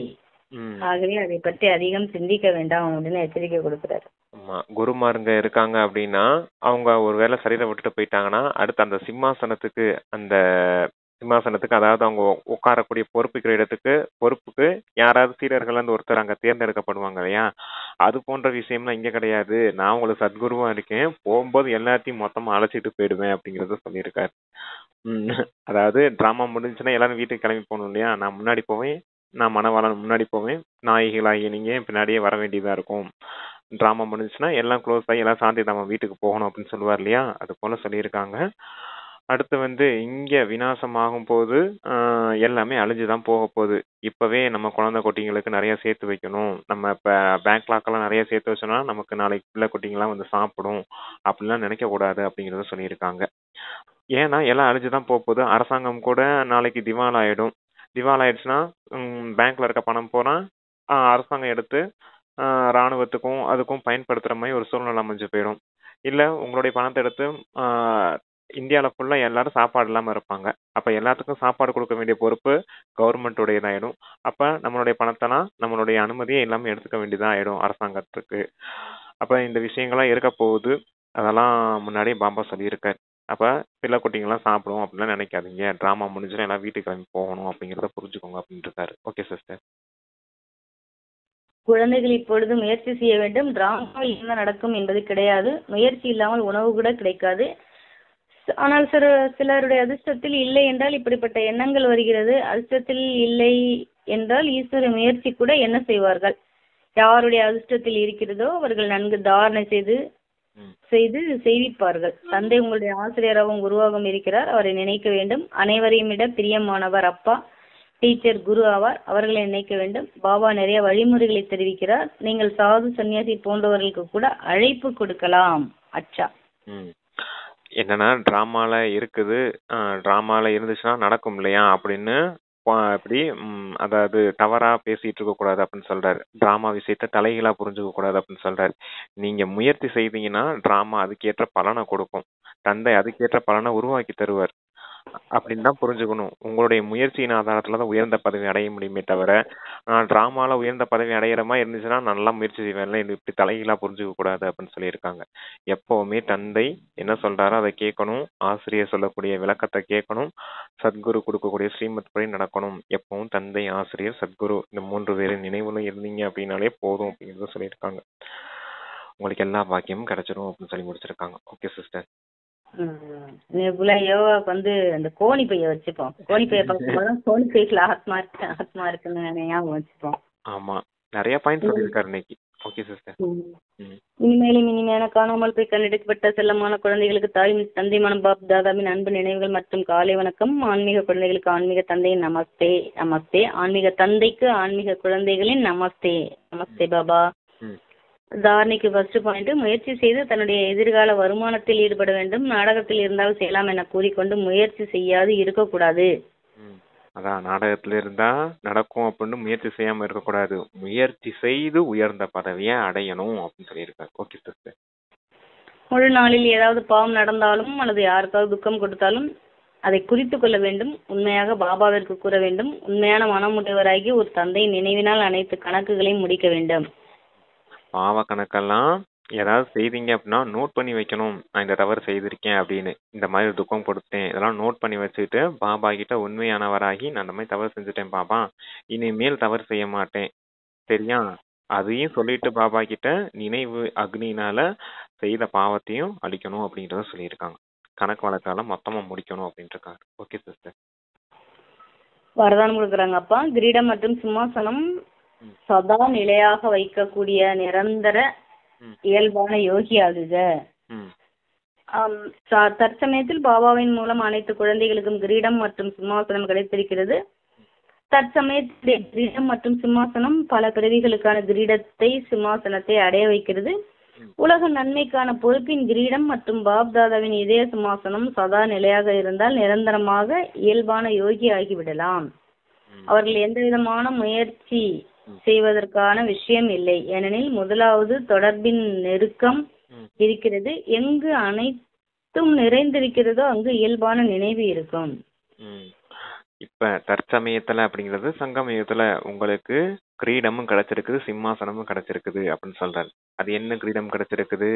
ஆகவே அதை பற்றி அதிகம் சிந்திக்க வேண்டாம் அப்படின்னு எச்சரிக்கை கொடுக்கிறாரு. ஆமா, குருமாருங்க இருக்காங்க அப்படின்னா அவங்க ஒரு வேளை சரீரம் விட்டுட்டு போயிட்டாங்கன்னா அடுத்து அந்த சிம்மாசனத்துக்கு அதாவது அவங்க உட்காரக்கூடிய பொறுப்புக்கிற பொறுப்புக்கு யாராவது சீடர்கள் வந்து ஒருத்தர் அங்க தேர்ந்தெடுக்கப்படுவாங்க இல்லையா? அது போன்ற விஷயம்லாம் இங்க கிடையாது. நான் உங்களுக்கு சத்குருவா இருக்கேன், போகும்போது எல்லாத்தையும் மொத்தமா அழைச்சிட்டு போயிடுவேன் அப்படிங்கறத சொல்லியிருக்காரு. அதாவது டிராமா முடிஞ்சுன்னா எல்லாரும் வீட்டுக்கு கிளம்பி போகணும் இல்லையா? நான் முன்னாடி போவேன், நான் மனவாளன் முன்னாடி போவேன், நாயகிகளாகிய நீங்க பின்னாடியே வர வேண்டியதா இருக்கும். டிராமா முடிஞ்சுன்னா எல்லாம் க்ளோஸ் ஆகி எல்லாம் சாந்தி நம்ம வீட்டுக்கு போகணும் அப்படின்னு சொல்லுவார் இல்லையா? அது போல சொல்லியிருக்காங்க. அடுத்து வந்து இங்க விநாசமாகும் போது எல்லாமே அழிஞ்சுதான் போக போகுது. இப்பவே நம்ம குழந்தை குட்டிங்களுக்கு நிறைய சேர்த்து வைக்கணும். நம்ம இப்ப பேங்க் லாக்கெல்லாம் நிறைய சேர்த்து வச்சோம்னா நமக்கு நாளைக்கு பிள்ளை குட்டிங்கெல்லாம் வந்து சாப்பிடும் அப்படிலாம் நினைக்க கூடாது அப்படிங்கறத சொல்லியிருக்காங்க. ஏன்னா எல்லாம் அழிஞ்சுதான் போக போகுது. அரசாங்கம் கூட நாளைக்கு திவால் ஆயிடும். திவால் ஆயிடுச்சுன்னா பேங்க்ல இருக்க பணம் போனா அரசாங்கம் எடுத்து ராணுவத்துக்கும் அதுக்கும் பயன்படுத்துற மாதிரி ஒரு சூழ்நிலை அமைஞ்சு போயிடும். இல்ல உங்களுடைய பணத்தை எடுத்து இந்தியாவில் ஃபுல்லா எல்லாரும் சாப்பாடு இல்லாம இருப்பாங்க. அப்ப எல்லாத்துக்கும் சாப்பாடு கொடுக்க வேண்டிய பொறுப்பு கவர்மெண்ட் உடையதாயிடும். அப்ப நம்மளுடைய பணத்தெல்லாம் நம்மளுடைய அனுமதியை எல்லாமே எடுத்துக்க வேண்டியதா ஆயிடும் அரசாங்கத்துக்கு. அப்ப இந்த விஷயங்கள்லாம் இருக்க போகுது. அதெல்லாம் முன்னாடியே பாபா சொல்லியிருக்காரு. அப்ப பிள்ளை குட்டிங்கெல்லாம் சாப்பிடும் அப்படிலாம் நினைக்காதீங்க. டிராமா முடிஞ்சுன்னா எல்லாம் வீட்டுக்கு கிளம்பி போகணும் அப்படிங்கிறத புரிஞ்சுக்கோங்க அப்படின்னு இருக்காரு. Okay sister. குழந்தைகள் இப்பொழுது முயற்சி செய்ய வேண்டும். டிராமாவில் என்ன நடக்கும் என்பது கிடையாது. முயற்சி இல்லாமல் உணவு கூட கிடைக்காது. ஆனால் சிலருடைய அதிர்ஷ்டத்தில் இல்லை என்றால் இப்படிப்பட்ட எண்ணங்கள் வருகிறது. அதிர்ஷ்டத்தில் இல்லை என்றால் ஈஸ்வர முயற்சி கூட என்ன செய்வார்கள்? யாருடைய அதிர்ஷ்டத்தில் இருக்கிறதோ அவர்கள் நன்கு தாரணை செய்து செய்விப்பார்கள். தந்தை உங்களுடைய ஆசிரியராகவும் குருவாகவும் இருக்கிறார். அவரை நினைக்க வேண்டும். அனைவரையும் விட பிரியமானவர் அப்பா, டீச்சர், குரு ஆவார். அவர்களை நினைக்க வேண்டும். பாபா நிறைய வழிமுறைகளை தெரிவிக்கிறார். நீங்கள் சாது சன்னியாசி போன்றவர்களுக்கு கூட அழைப்பு கொடுக்கலாம். அச்சா, என்னன்னா டிராமால இருக்குது, டிராமால இருந்துச்சுன்னா நடக்கும் இல்லையா அப்படின்னு இப்படி அதாவது தவறா பேசிட்டு இருக்க கூடாது அப்படின்னு சொல்றாரு. டிராமா விஷயத்த தலைகீழா புரிஞ்சுக்க கூடாது அப்படின்னு சொல்றாரு. நீங்க முயற்சி செய்தீங்கன்னா டிராமா அதுக்கேற்ற பலனை கொடுக்கும். தந்தை அதுக்கேற்ற பலனை உருவாக்கி தருவார் அப்படின்னு தான் புரிஞ்சுக்கணும். உங்களுடைய முயற்சியின் ஆதாரத்துலதான் உயர்ந்த பதவி அடைய முடியுமே தவிர டிராமால உயர்ந்த பதவி அடையிற மாதிரி இருந்துச்சுன்னா நல்லா முயற்சி செய்வேன்ல, இப்படி தலைகீழா புரிஞ்சுக்க கூடாது அப்படின்னு சொல்லியிருக்காங்க. எப்பவுமே தந்தை என்ன சொல்றாரோ அதை கேட்கணும். ஆசிரியர் சொல்லக்கூடிய விளக்கத்தை கேட்கணும். சத்குரு கொடுக்கக்கூடிய ஸ்ரீமத் படி நடக்கணும். எப்பவும் தந்தை, ஆசிரியர், சத்குரு இந்த 3 பேரின் நினைவுல இருந்தீங்க அப்படின்னாலே போதும் அப்படிங்கிறத சொல்லியிருக்காங்க. உங்களுக்கு எல்லா பாக்கியமும் கிடைச்சிடும் அப்படின்னு சொல்லி முடிச்சிருக்காங்க. Okay sister. யோகாவுக்கு வந்து அந்த கோணி பைய வச்சுப்போம். கோணி பைய பார்க்கும்போது கோணி பைக்குல ஆத்மா இருக்குன்னு ஞாபகம் வச்சுப்போம். ஆமா, நிறைய பாயிண்ட் சொல்லியிருக்காரு இன்னைக்கு. Okay sister. இனிமேலும் இனிமையான காணாமல் போய் கண்டெடுக்கப்பட்ட செல்லமான குழந்தைகளுக்கு தாய் தந்தைமான பாப் தாதாவின் அன்பு நினைவுகள் மற்றும் காலை வணக்கம். ஆன்மீக குழந்தைகளுக்கு ஆன்மீக தந்தையின் நமஸ்தே நமஸ்தே. ஆன்மீக தந்தைக்கு ஆன்மீக குழந்தைகளின் நமஸ்தே நமஸ்தே பாபா. தாரணைக்கு ஃபர்ஸ்ட் பாயிண்ட், முயற்சி செய்து தன்னுடைய எதிர்கால வருமானத்தில் ஈடுபட வேண்டும். நாடகத்தில் இருந்தால் செய்யலாம் என கூறிக்கொண்டு முயற்சி செய்யாது இருக்கக்கூடாது. அதான், நாடகத்துல இருந்தா நடக்கும் அப்படின்னு முயற்சி செய்யாம இருக்கக்கூடாது, முயற்சி செய்து உயர்ந்த பதவியை அடையணும் அப்படின்னு சொல்லியிருக்காரு. Okay sister. முழு நாளில் ஏதாவது பாவம் நடந்தாலும் அல்லது யாருக்காவது துக்கம் கொடுத்தாலும் அதை குறித்து கொள்ள வேண்டும். உண்மையாக பாபாவிற்கு கூற வேண்டும். உண்மையான மனமுடையவராகி ஒரு தந்தை நினைவினால் அனைத்து கணக்குகளையும் முடிக்க வேண்டும். பாவ கணக்கெல்லாம் ஏதாவது செய்தீங்க அப்படின்னா நோட் பண்ணி வைக்கணும். நான் இந்த தவறு செய்திருக்கேன் அப்படின்னு, இந்த மாதிரி துக்கம் கொடுத்தேன், இதெல்லாம் நோட் பண்ணி வச்சுட்டு பாபா கிட்ட உண்மையானவராகி நான் இந்த மாதிரி தவறு செஞ்சுட்டேன் பாபா, இனிமேல் தவறு செய்ய மாட்டேன் சரியா, அதையும் சொல்லிட்டு பாபா கிட்ட நினைவு அக்னினால செய்த பாவத்தையும் அழிக்கணும் அப்படின்றத சொல்லியிருக்காங்க. கணக்கு வழக்கெல்லாம் மொத்தமா முடிக்கணும் அப்படின்ட்டு இருக்காரு. Okay sister. வரதானம் கொடுக்குறாங்க அப்பா. கிரீடம் மற்றும் சிம்மாசனம் சதா நிலையாக வைக்கக்கூடிய நிரந்தர இயல்பான யோகி ஆகுக. தற்சமயத்தில் பாபாவின் மூலம் அனைத்து குழந்தைகளுக்கும் கிரீடம் மற்றும் சிம்மாசனம் கிடைத்திருக்கிறது. தற்சமயத்தில் கிரீடம் மற்றும் சிம்மாசனம் பல பிறவிகளுக்கான கிரீடத்தை சிம்மாசனத்தை அடைய வைக்கிறது. உலக நன்மைக்கான பொறுப்பின் கிரீடம் மற்றும் பாப்தாதாவின் இதய சிம்மாசனம் சதா நிலையாக இருந்தால் நிரந்தரமாக இயல்பான யோகி ஆகிவிடலாம். அவர்கள் எந்த விதமான முயற்சி செய்வதற்கான விஷயம் இல்லை. ஏனெனில் முதலாவது தொடர்பின் நெருக்கம் இருக்கிறது. எங்கு அனைத்தும் நிறைந்திருக்கிறதோ அங்கு இயல்பான நினைவு இருக்கும். இப்ப தற்சமயத்துல அப்படிங்கிறது சங்கமயத்துல உங்களுக்கு கிரீடமும் கிடைச்சிருக்குது, சிம்மாசனமும் கிடைச்சிருக்குது அப்படின்னு சொல்றாரு. அது என்ன கிரீடம் கிடைச்சிருக்குது?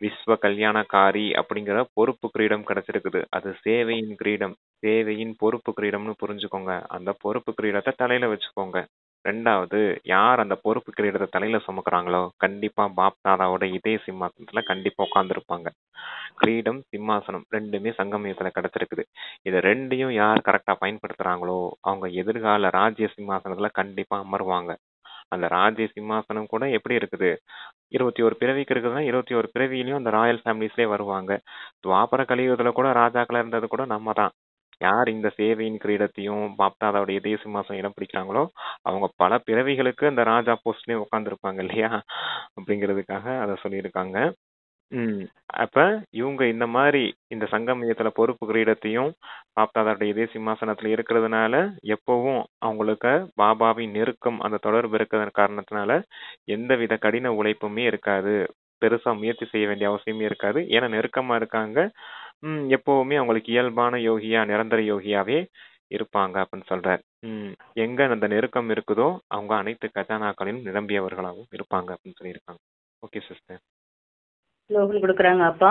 விஸ்வ கல்யாணக்காரி அப்படிங்கிற பொறுப்பு கிரீடம் கிடைச்சிருக்குது. அது சேவையின் கிரீடம், சேவையின் பொறுப்பு கிரீடம்னு புரிஞ்சுக்கோங்க. அந்த பொறுப்பு கிரீடத்தை தலையில வச்சுக்கோங்க. ரெண்டாவது, யார் அந்த பொறுப்பு கிரீடத்தை தலையில சுமக்குறாங்களோ கண்டிப்பா பாப் தாதாவோட இதய சிம்மாசனத்துல கண்டிப்பா உட்கார்ந்துருப்பாங்க. கிரீடம் சிம்மாசனம் ரெண்டுமே சங்கமயத்துல கிடைச்சிருக்குது. இதை ரெண்டையும் யார் கரெக்டா பயன்படுத்துறாங்களோ அவங்க எதிர்கால ராஜ்ய சிம்மாசனத்துல கண்டிப்பா அமர்வாங்க. அந்த ராஜ்ய சிம்மாசனம் கூட எப்படி இருக்குது, 21 பிறவிக்கு இருக்குதுன்னா 21 பிறவியிலையும் அந்த ராயல் ஃபேமிலிஸ்லேயே வருவாங்க. துவாபர கலியுகத்துல கூட ராஜாக்களா இருந்தது கூட நம்ம தான். யார் இந்த சேவையின் கிரீடத்தையும் பாப்தாதாவோட இதய சிம்மாசனம் இடம் பிடிக்கிறாங்களோ அவங்க பல பிறவிகளுக்கு அந்த ராஜா போஸ்ட்லயே உட்காந்துருப்பாங்க இல்லையா, அப்படிங்கிறதுக்காக அதை சொல்லியிருக்காங்க. அப்ப இவங்க இந்த மாதிரி இந்த சங்கமயத்துல பொறுப்பு கிரீடத்தையும் பாப்தாதாவோட இதய சிம்மாசனத்துல இருக்கிறதுனால எப்பவும் அவங்களுக்கு பாபாவின் நெருக்கம் அந்த தொடர்பு இருக்கிற காரணத்தினால எந்தவித கடின உழைப்புமே இருக்காது, பெருசா முயற்சி செய்ய வேண்டிய அவசியமே இருக்காது. ஏன்னா நெருக்கமா இருக்காங்க. எப்பவுமே அவங்களுக்கு இயல்பான யோகியா நிரந்தர யோகியாவே இருப்பாங்க அப்படின்னு சொல்றாரு. எங்க அந்த நெருக்கம் இருக்குதோ அவங்க அனைத்து கஜானாக்களிலும் நிரம்பியவர்களாகவும் இருப்பாங்க அப்படின்னு சொல்லியிருக்காங்க. Okay sister. ஸ்லோகன் கொடுக்குறாங்க அப்பா.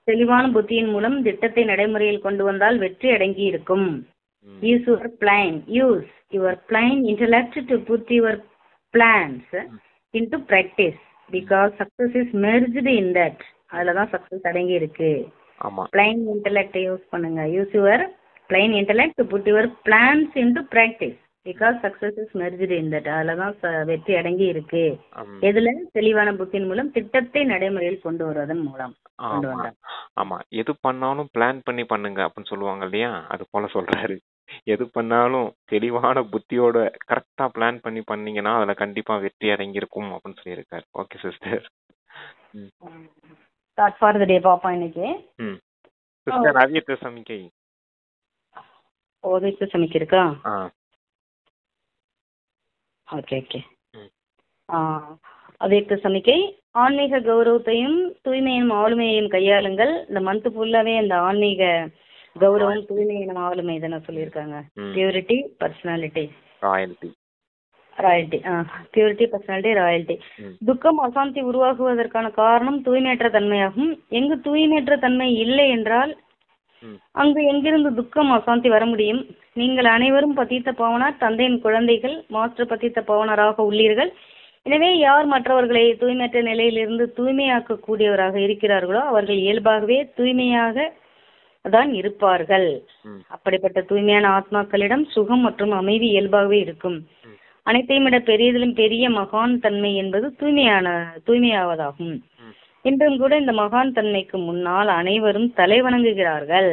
தெளிவான புத்தியின் மூலம் திட்டத்தை நடைமுறையில் கொண்டு வந்தால் வெற்றி அடங்கி இருக்கும். Use your plain intellect to put your plans into practice because success is merged in that. அதுலதான் சக்சஸ் அடங்கி இருக்கு. பிளைன் இன்டெலெக்ட் யூஸ் பண்ணுங்க. Use your plain intellect to put your plans into practice because success is merged in that. அதுலதான் வெற்றி அடங்கி இருக்கு. எதுல? தெளிவான புத்தியின் மூலம் திட்டத்தை நடைமுறையில் கொண்டு வருவதன் மூலம். ஆமா, எது பண்ணாலும் பிளான் பண்ணி பண்ணுங்க அப்படின்னு சொல்லுவாங்க இல்லையா, அது போல சொல்றாரு. எது பண்ணாலும் தெளிவான புத்தியோட கரெக்டா பிளான் பண்ணி பண்ணீங்கன்னா அதுல கண்டிப்பா வெற்றி அடங்கியிருக்கும் அப்படின்னு சொல்லியிருக்காரு. Okay sister. Start for the day பாப்பா இன்னைக்கு. சிஸ்டர் அவ்யக்த சமிக்கை. அவ்யக்த சமிக்கை இருக்கா? ஓகே. அவ்யக்த சமிக்கை. ஆன்மீக கௌரவத்தையும் தூய்மையின் ஆளுமையையும் கையாளுங்கள். இந்த மந்த் ஃபுல்லாவே இந்த ஆன்மீக கௌரவம் தூய்மையின் ஆளுமை தானே சொல்லியிருக்காங்க. Purity, personality, royalty. Purity, personality, royalty. துக்கம் அசாந்தி உருவாகுவதற்கான காரணம் தூய்மையற்ற தன்மையாகும். எங்கு தூய்மையற்ற தன்மை இல்லை என்றால் அங்கு எங்கிருந்து துக்கம் அசாந்தி வர முடியும்? நீங்கள் அனைவரும் பத்தித்த பாவனார், தந்தையின் குழந்தைகள், மாஸ்டர் பத்தித்த பாவனராக உள்ளீர்கள். எனவே யார் மற்றவர்களை தூய்மையற்ற நிலையிலிருந்து தூய்மையாக்க கூடியவராக இருக்கிறார்களோ அவர்கள் இயல்பாகவே தூய்மையாக தான் இருப்பார்கள். அப்படிப்பட்ட தூய்மையான ஆத்மாக்களிடம் சுகம் மற்றும் அமைதி இயல்பாகவே இருக்கும். அனைத்தையும் விட பெரியதிலும் பெரிய மகான் தன்மை என்பது தூய்மையாவதாகும். இன்றும் கூட இந்த மகான் தன்மைக்கு முன்னால் அனைவரும் தலை வணங்குகிறார்கள்.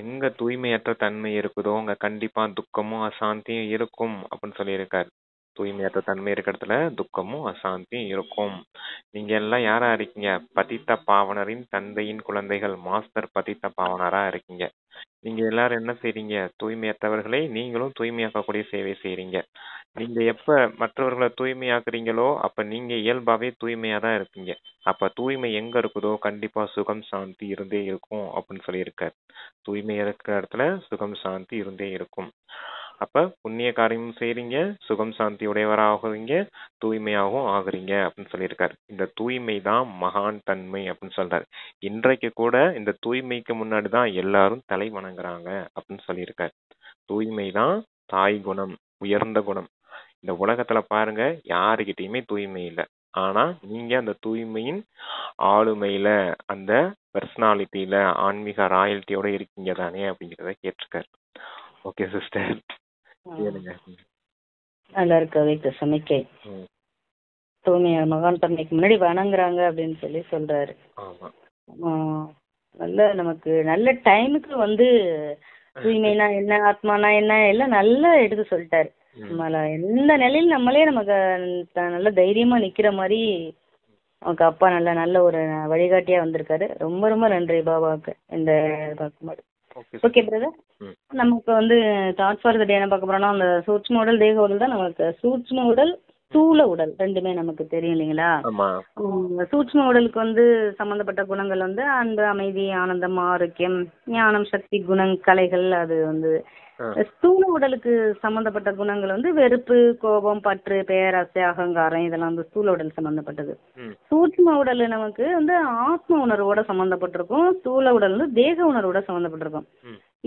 எங்க தூய்மையற்ற தன்மை இருக்குதோ அங்க கண்டிப்பா துக்கமும் அசாந்தியும் இருக்கும் அப்படின்னு சொல்லியிருக்காரு. தூய்மையற்ற தன்மை இருக்கிற இடத்துல துக்கமும் அசாந்தியும் இருக்கும். நீங்க எல்லாம் யாரா இருக்கீங்க? பதித்த பாவனரின் தந்தையின் குழந்தைகள், மாஸ்டர் பதித்த பாவனரா இருக்கீங்க. நீங்க எல்லாரும் என்ன செய்றீங்க? தூய்மையற்றவர்களை நீங்களும் தூய்மையாக்கக்கூடிய சேவை செய்றீங்க. நீங்க எப்ப மற்றவர்களை தூய்மையாக்குறீங்களோ அப்ப நீங்க இயல்பாவே தூய்மையா தான் இருப்பீங்க. அப்ப தூய்மை எங்க இருக்குதோ கண்டிப்பா சுகம் சாந்தி இருந்தே இருக்கும் அப்படின்னு சொல்லியிருக்காரு. தூய்மை இருக்கிற இடத்துல சுகம் சாந்தி இருந்தே இருக்கும். அப்ப புண்ணிய காரியமும் செய்றீங்க, சுகம் சாந்தி உடையவராகுறீங்க, தூய்மையாகவும் ஆகுறீங்க அப்படின்னு சொல்லியிருக்காரு. இந்த தூய்மை தான் மகான் தன்மை அப்படின்னு சொல்றாரு. இன்றைக்கு கூட இந்த தூய்மைக்கு முன்னாடி தான் எல்லாரும் தலை வணங்குறாங்க அப்படின்னு சொல்லியிருக்காரு. தூய்மை தான் தாய் குணம், உயர்ந்த குணம். இந்த உலகத்துல பாருங்க யாருகிட்டயுமே தூய்மை இல்லை. ஆனா நீங்க அந்த தூய்மையின் ஆளுமையில, அந்த பர்சனாலிட்டியில, ஆன்மீக ராயல்ட்டியோட இருக்கீங்க தானே அப்படிங்கிறத கேட்டிருக்காரு. ஓகே சிஸ்டர், கேளுங்க. நல்லா இருக்கு வைத்த சமிக்கை. தூய்மையான மகான் தன்மைக்கு முன்னாடி வணங்குறாங்க அப்படின்னு சொல்லி சொல்றாரு. நல்ல நமக்கு நல்ல டைமுக்கு வந்து தூய்மைனா என்ன, ஆத்மானா என்ன எல்லாம் நல்லா எடுத்து சொல்லிட்டாரு. நம்மள எந்த நிலையில நம்மளே நமக்கு நல்ல தைரியமா நிக்கிற மாதிரி நமக்கு அப்பா நல்ல நல்ல ஒரு வழிகாட்டியா வந்திருக்காரு. ரொம்ப ரொம்ப நன்றி பாபாவுக்கு. இந்த பார்க்கும்போது ஓகே பிரதர், நமக்கு வந்து தாட் ஃபார் த டே என்ன பார்க்க போறோம்னா, அந்த சூட்சும உடல் தேக உடல் தான். நமக்கு சூட்சும உடல் ஸ்தூல உடல் ரெண்டுமே நமக்கு தெரியும் இல்லைங்களா? சூட்சும உடலுக்கு வந்து சம்பந்தப்பட்ட குணங்கள் வந்து அன்பு, அமைதி, ஆனந்தம், ஆரோக்கியம், ஞானம், சக்தி, கலைகள். அது வந்து ஸ்தூல உடலுக்கு சம்பந்தப்பட்ட குணங்கள் வந்து வெறுப்பு, கோபம், பற்று, பேராசை, அகங்காரம், இதெல்லாம் வந்து ஸ்தூல உடல் சம்பந்தப்பட்டது. சூட்சும உடல் நமக்கு வந்து ஆத்ம உணர்வோட சம்பந்தப்பட்டிருக்கும். ஸ்தூல உடல் வந்து தேக உணர்வோட சம்பந்தப்பட்டிருக்கும்.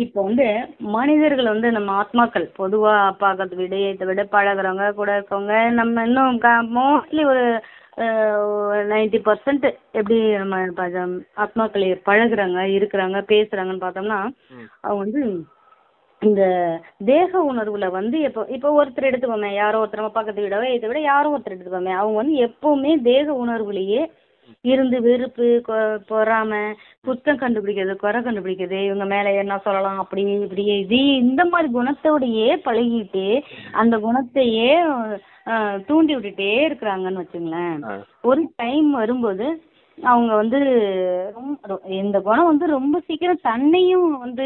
இப்போ வந்து மனிதர்கள் வந்து நம்ம ஆத்மாக்கள் பொதுவா பார்க்கறத விட இதை விட பழகிறவங்க கூட இருக்கவங்க நம்ம இன்னும் மோஸ்ட்லி ஒரு 90% எப்படி நம்ம ஆத்மாக்கள் பழகுறாங்க, இருக்கிறாங்க, பேசுறாங்கன்னு பார்த்தோம்னா அவங்க வந்து இந்த தேக உணர்வுல வந்து இப்போ ஒருத்தர் எடுத்துக்கோமே, யாரோ ஒருத்தர் நம்ம பக்கத்து விடவோ இதை விட யாரோ ஒருத்தர் எடுத்துக்கோமே, அவங்க வந்து எப்பவுமே தேக உணர்வுலயே இருந்து வெறுப்பு, பொறாம, குற்றம் கண்டுபிடிக்கிறது, குறை கண்டுபிடிக்கிறது, இவங்க மேல என்ன சொல்லலாம், அப்படி இப்படி இது இந்த மாதிரி குணத்தோடையே பழகிட்டே அந்த குணத்தையே தூண்டி விட்டுட்டே இருக்கிறாங்கன்னு வச்சுங்களேன். ஒரு டைம் வரும்போது அவங்க வந்து இந்த குணம் வந்து ரொம்ப சீக்கிரம் தன்னையும் வந்து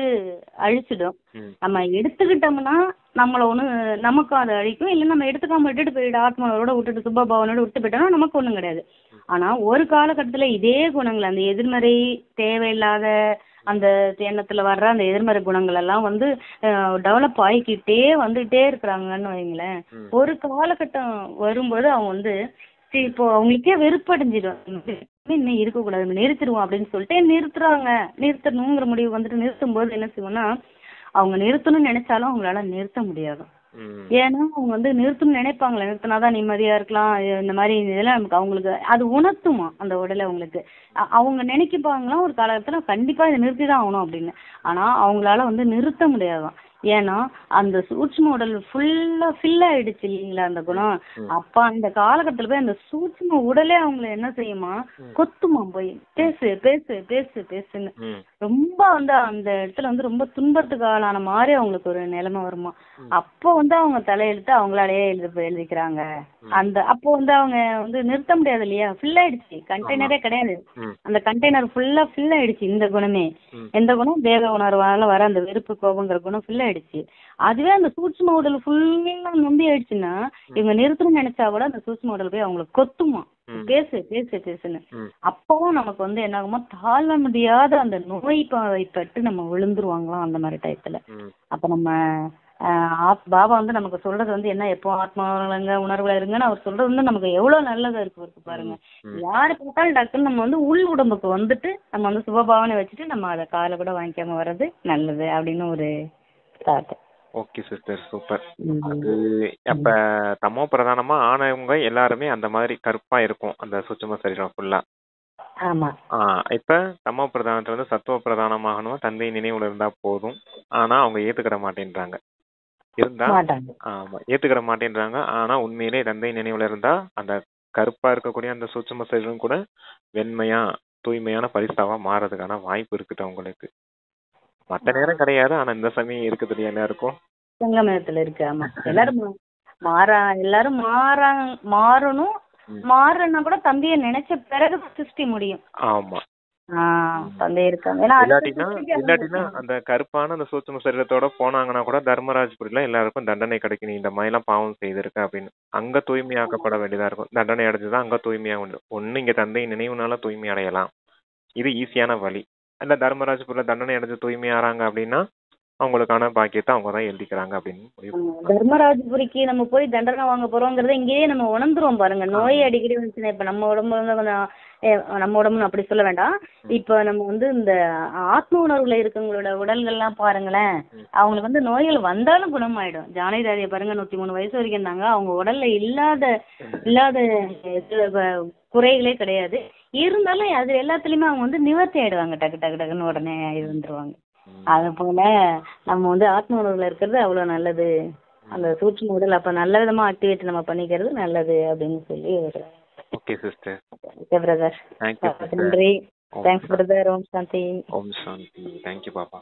அழிச்சிடும். நம்ம எடுத்துக்கிட்டோம்னா நம்மள நமக்கும் அதை அழிக்கும். இல்லை நம்ம எடுத்துக்காம விட்டுட்டு போயிட்டு ஆத்மாவோட விட்டுட்டு சுபபாவனோட விட்டு போயிட்டோம்னா நமக்கு ஒண்ணும் கிடையாது. ஆனா ஒரு காலகட்டத்துல இதே குணங்கள், அந்த எதிர்மறை தேவையில்லாத அந்த எண்ணத்துல வர்ற அந்த எதிர்மறை குணங்கள் எல்லாம் வந்து டெவலப் ஆகிக்கிட்டே வந்துட்டே இருக்கிறாங்கன்னு வைங்களேன். ஒரு காலகட்டம் வரும்போது அவங்க வந்து இப்போ அவங்களுக்கே வெறுப்படைஞ்சிடும், இன்னும் இருக்கக்கூடாது, நிறுத்திடுவோம் அப்படின்னு சொல்லிட்டு நிறுத்துறாங்க. நிறுத்தணுங்கிற முடிவு வந்துட்டு நிறுத்தும் போது என்ன செய்வோம்னா, அவங்க நிறுத்தணும்னு நினைச்சாலும் அவங்களால நிறுத்த முடியாது. ஏன்னா அவங்க வந்து நிறுத்தணும்னு நினைப்பாங்களே, நிறுத்தினாதான் நிம்மதியா இருக்கலாம், இந்த மாதிரி இதெல்லாம் நமக்கு அவங்களுக்கு அது உணர்த்துமா அந்த உடலை. அவங்களுக்கு அவங்க நினைக்கப்பாங்களாம் ஒரு காலகட்டத்துல கண்டிப்பா இதை நிறுத்திதான் ஆகணும் அப்படின்னு. ஆனா அவங்களால வந்து நிறுத்த முடியாதான். ஏன்னா அந்த சூட்சும உடல் ஃபுல்லா ஃபில் ஆயிடுச்சு இல்லைங்களா அந்த குணம். அப்ப அந்த காலகட்டத்துல போய் அந்த சூட்சும உடலே அவங்களை என்ன செய்யுமா, கொத்துமா, போய் பேசு பேசு பேசு பேசுன்னு ரொம்ப வந்து அந்த இடத்துல வந்து ரொம்ப துன்பத்துக்கு ஆளான மாதிரி அவங்களுக்கு ஒரு நிலைமை வருமா. அப்போ வந்து அவங்க தலையெழுத்து அவங்களாலேயே எழுதிக்கிறாங்க. அந்த அப்போ வந்து அவங்க வந்து நிறுத்த முடியாது இல்லையா, ஃபில் ஆயிடுச்சு, கண்டெய்னரே கிடையாது. அந்த கண்டெய்னர் ஃபுல்லா ஃபில் ஆயிடுச்சு. இந்த குணமே எந்த குணம், தேக உணர்வால வர அந்த வெறுப்பு, கோபங்கிற குணம் ஃபில் ஆயிடுச்சு. அதுவே அந்த சூட்சும உடல் ஃபுல்லா நொம்பி ஆயிடுச்சுன்னா இவங்க நிறுத்தணும்னு நினைச்சா கூட அந்த சூட்சும உடல் போய் அவங்களுக்கு கொத்துமா, பேசு பேசு பேசுன்னு. அப்பவும் நமக்கு வந்து என்ன ஆகுமா, தாழ முடியாத அந்த நோய் பட்டு நம்ம விழுந்துருவாங்களாம் அந்த மாதிரி டயத்துல. அப்ப நம்ம பாபா வந்து நமக்கு சொல்றது வந்து என்ன, எப்போ ஆத்மாங்க உணர்வுல இருங்கன்னு அவர் சொல்றது வந்து நமக்கு எவ்வளவு நல்லதா இருக்கு பாருங்க. யாரு பார்த்தாலும் டக்குன்னு நம்ம வந்து உள் உடம்புக்கு வந்துட்டு நம்ம வந்து சுபபாவனை வச்சுட்டு நம்ம அதை காலை கூட வாங்கிக்காம வர்றது நல்லது அப்படின்னு ஒரு தாட். Okay sister, super. அது அப்ப தமோ பிரதானமா ஆனவங்க எல்லாருமே அந்த மாதிரி கருப்பா இருக்கும் அந்த சூட்சும சரீரம் ஃபுல்லா. ஆமா. இப்ப தமோ பிரதானத்துல வந்து சத்துவ பிரதானமாகணும், தந்தை நினைவுல இருந்தா போதும். ஆனா அவங்க ஏத்துக்கிட மாட்டேன்றாங்க. இருந்தா மாட்டாங்க. ஆமா ஏத்துக்கிற மாட்டேன்றாங்க. ஆனா உண்மையிலே தந்தை நினைவுல இருந்தா அந்த கருப்பா இருக்கக்கூடிய அந்த சூட்சும சரீரம் கூட வெண்மையா தூய்மையான பரிசாவா மாறதுக்கான வாய்ப்பு இருக்குது அவங்களுக்கு. மத்த நேரம் கிடையாது. ஆனா இந்த சமயம் இருக்குது இல்லையா எல்லாருக்கும். சங்கமயத்துல இருக்கு. ஆமா, எல்லாரும் எல்லாரும் மாறணும். மாறனா கூட தந்தைய நினைச்ச பிறகு சிருஷ்டி முடியும். ஆமா. தந்தை இருக்காங்க. ஏன்னா இல்லாட்டினா அந்த கருப்பான அந்த சூட்சும சரீரத்தோட போனாங்கன்னா கூட தர்மராஜ்புரியில எல்லாருக்கும் தண்டனை கிடைக்கும். நீ இந்த மாதிரி எல்லாம் பாவம் செய்திருக்க அப்படின்னு அங்க தூய்மையாக்கப்பட வேண்டியதா இருக்கும். தண்டனை அடைஞ்சுதான் அங்க தூய்மையாக உண்டு. ஒண்ணு இங்க தந்தை நினைவுனால தூய்மை அடையலாம். இது ஈஸியான வழி. இல்ல தர்மராஜ்புரியில தண்டனை அடைஞ்சு தூய்மையாறாங்க அப்படின்னா அவங்களுக்கான பாக்கியத்தை அவங்க தான் எழுதிக்கிறாங்க அப்படின்னு. தர்மராஜபுரிக்கு நம்ம போய் தண்டனை வாங்க போறோங்கிறத இங்கேயே நம்ம உணர்ந்துருவோம் பாருங்க. நோய் அடிக்கடி வந்துச்சுன்னா இப்ப நம்ம உடம்பு வந்து கொஞ்சம் நம்ம உடம்புன்னு அப்படி சொல்ல வேண்டாம். இப்ப நம்ம வந்து இந்த ஆத்ம உணர்வுல இருக்கவங்களோட உடல்கள்லாம் பாருங்களேன், அவங்களுக்கு வந்து நோய்கள் வந்தாலும் குணமாயிடும். ஜானகிதாதியை பாருங்க, 103 வயசு வரைக்கும் இருந்தாங்க. அவங்க உடல்ல இல்லாத குறைகளே கிடையாது. இருந்தாலும் அது எல்லாத்துலயுமே அவங்க வந்து நிவர்த்தி ஆயிடுவாங்க. டக்கு டக்கு டக்குன்னு உடனே இருந்துருவாங்க. அது போல நம்ம வந்து ஆத்ம உணர்வுல இருக்கிறது அவ்வளவு நல்லது. அந்த சூட்சும உடல் அப்ப நல்ல விதமா ஆக்டிவேட் நம்ம பண்ணிக்கிறது நல்லது அப்படின்னு சொல்லி. Okay sister. Okay brother. நன்றி. Thanks brother. Om Shanti. Om Shanti. Thank you பாப்பா.